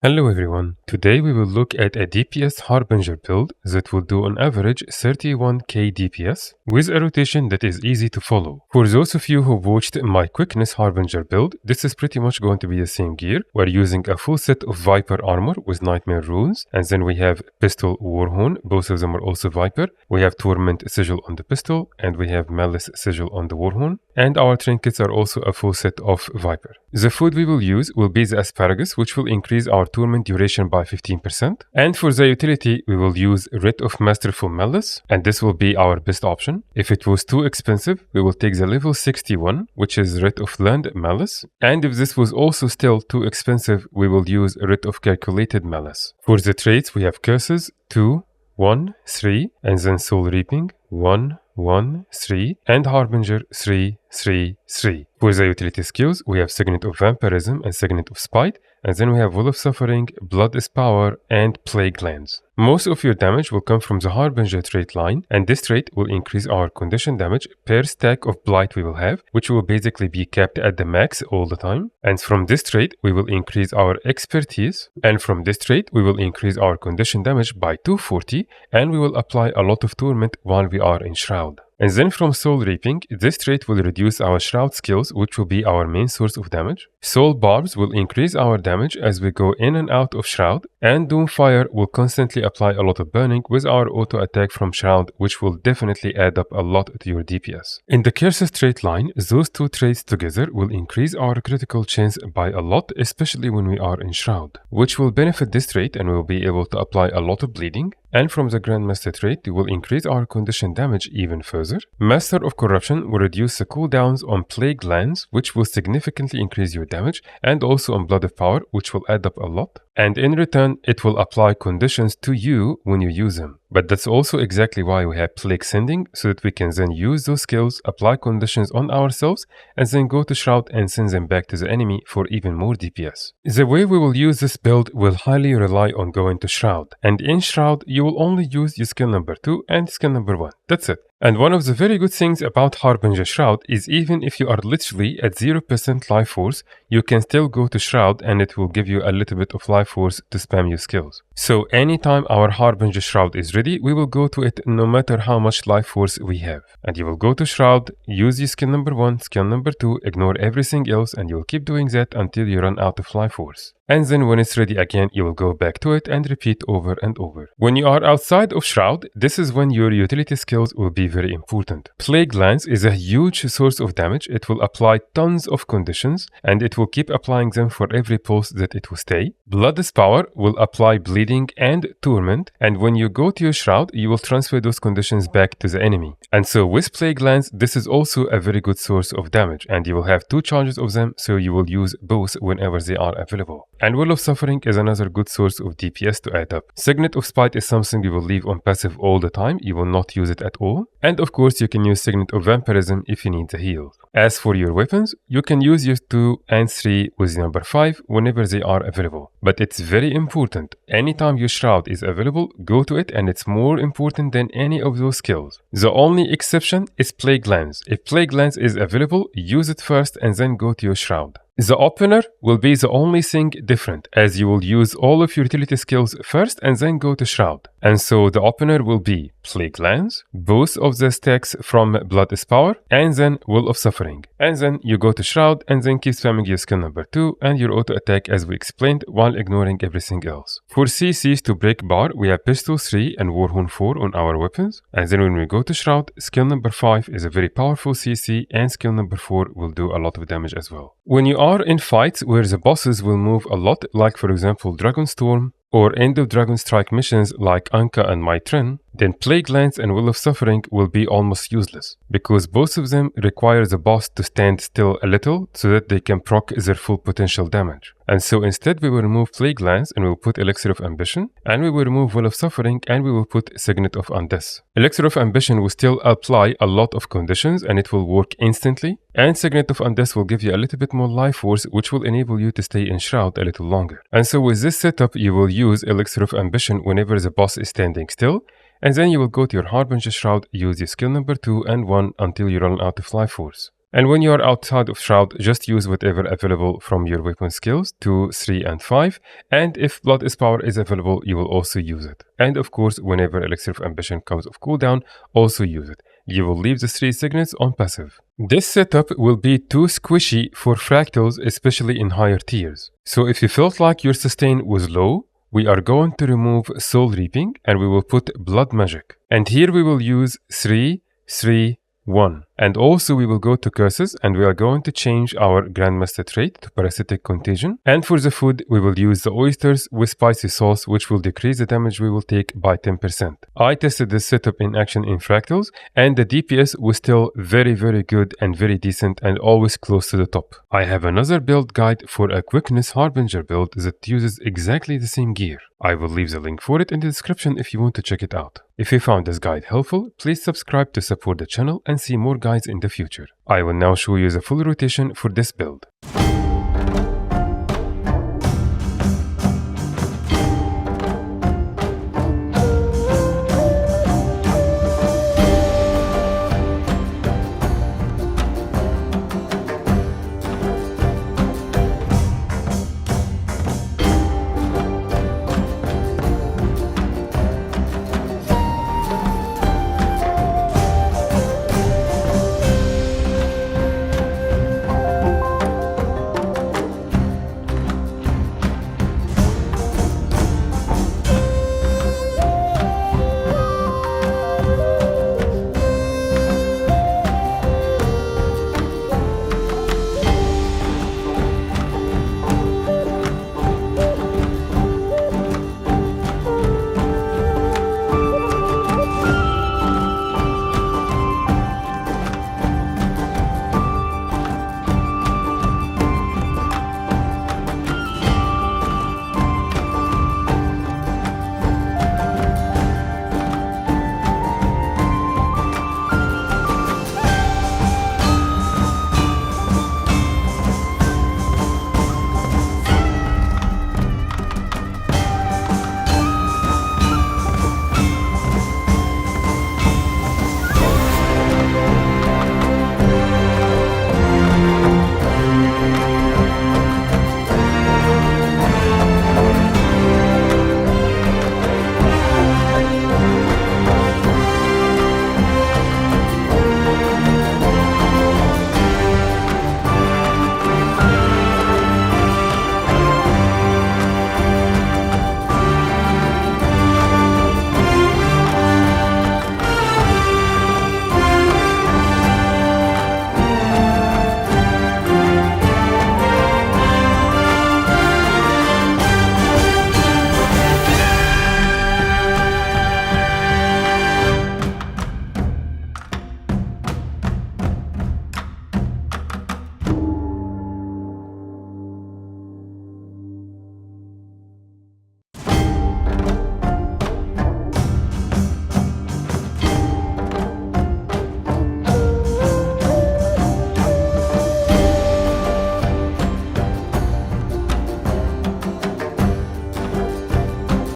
Hello everyone, today we will look at a DPS Harbinger build that will do on average 31k DPS with a rotation that is easy to follow. For those of you who watched my Quickness Harbinger build, this is pretty much going to be the same gear. We're using a full set of Viper armor with Nightmare runes, and then we have Pistol Warhorn, both of them are also Viper. We have Torment Sigil on the pistol, and we have Malice Sigil on the Warhorn, and our trinkets are also a full set of Viper. The food we will use will be the Asparagus, which will increase our Torment duration by 15%. And for the utility, we will use Writ of Masterful Malice, and this will be our best option. If it was too expensive, we will take the level 61, which is Writ of Land Malice. And if this was also still too expensive, we will use Writ of Calculated Malice. For the traits, we have Curses 2, 1, 3, and then Soul Reaping 1, 1, 3, and Harbinger 3, 3, 3. For the utility skills, we have Signet of Vampirism and Signet of Spite, and then we have Will of Suffering, Blood is Power, and Plague Glands. Most of your damage will come from the Harbinger trait line, and this trait will increase our condition damage per stack of Blight we will have, which will basically be kept at the max all the time. And from this trait, we will increase our expertise, and from this trait, we will increase our condition damage by 240, and we will apply a lot of Torment while we are in Shroud. And then from Soul Reaping, this trait will reduce our Shroud skills, which will be our main source of damage. Soul Barbs will increase our damage as we go in and out of Shroud, and Doomfire will constantly apply a lot of burning with our auto attack from Shroud, which will definitely add up a lot to your DPS. In the Curses trait line, those two traits together will increase our critical chance by a lot, especially when we are in Shroud, which will benefit this trait and we will be able to apply a lot of bleeding. And from the Grandmaster trait, it will increase our condition damage even further. Master of Corruption will reduce the cooldowns on Plague Glands, which will significantly increase your damage, and also on Blood of Power, which will add up a lot. And in return, it will apply conditions to you when you use them. But that's also exactly why we have Plague Sending, so that we can then use those skills, apply conditions on ourselves, and then go to Shroud and send them back to the enemy for even more DPS. The way we will use this build will highly rely on going to Shroud. And in Shroud, you will only use your skill number 2 and skill number 1. That's it. And one of the very good things about Harbinger Shroud is even if you are literally at 0% life force, you can still go to Shroud and it will give you a little bit of life force to spam your skills. So anytime our Harbinger Shroud is ready, we will go to it no matter how much life force we have. And you will go to Shroud, use your skill number 1, skill number 2, ignore everything else, and you will keep doing that until you run out of life force. And then when it's ready again, you will go back to it and repeat over and over. When you are outside of Shroud, this is when your utility skills will be very important. Plague Glands is a huge source of damage. It will apply tons of conditions, and it will keep applying them for every pulse that it will stay. Blood is Power will apply bleeding and torment, and when you go to your Shroud, you will transfer those conditions back to the enemy. And so with Plague Glands, this is also a very good source of damage, and you will have 2 charges of them, so you will use both whenever they are available. And Will of Suffering is another good source of DPS to add up. Signet of Spite is something you will leave on passive all the time, you will not use it at all. And of course you can use Signet of Vampirism if you need the heal. As for your weapons, you can use your 2 and 3 with number 5 whenever they are available. But it's very important, anytime your Shroud is available, go to it, and it's more important than any of those skills. The only exception is Plague Glands. If Plague Glands is available, use it first and then go to your Shroud. The opener will be the only thing different, as you will use all of your utility skills first and then go to Shroud. And so the opener will be Plague Glands, both of the stacks from Blood is Power, and then Will of Suffering. And then you go to Shroud and then keep spamming your skill number 2 and your auto attack as we explained, while ignoring everything else. For CCs to break bar, we have Pistol 3 and Warhorn 4 on our weapons. And then when we go to Shroud, skill number 5 is a very powerful CC, and skill number 4 will do a lot of damage as well. When you are in fights where the bosses will move a lot, like for example Dragonstorm, or End of Dragon Strike missions like Anka and Maitrin, then Plague Glands and Will of Suffering will be almost useless, because both of them require the boss to stand still a little so that they can proc their full potential damage. And so instead we will remove Plague Glands and we will put Elixir of Ambition, and we will remove Will of Suffering and we will put Signet of Undeath. Elixir of Ambition will still apply a lot of conditions and it will work instantly, and Signet of Undeath will give you a little bit more life force, which will enable you to stay in Shroud a little longer. And so with this setup, you will use Elixir of Ambition whenever the boss is standing still, and then you will go to your Harbinger Shroud, use your skill number 2 and 1 until you run out of life force. And when you are outside of Shroud, just use whatever available from your weapon skills 2, 3, and 5. And if Blood is Power is available, you will also use it. And of course, whenever Elixir of Ambition comes off cooldown, also use it. You will leave the 3 signets on passive. This setup will be too squishy for fractals, especially in higher tiers. So if you felt like your sustain was low, we are going to remove Soul Reaping and we will put Blood Magic. And here we will use 3, 3, 1. And also we will go to curses and we are going to change our Grandmaster trait to Parasitic Contagion. And for the food, we will use the oysters with spicy sauce, which will decrease the damage we will take by 10%. I tested this setup in action in Fractals and the DPS was still very good and very decent and always close to the top. I have another build guide for a Quickness Harbinger build that uses exactly the same gear. I will leave the link for it in the description if you want to check it out. If you found this guide helpful, please subscribe to support the channel and see more guides in the future. I will now show you the full rotation for this build.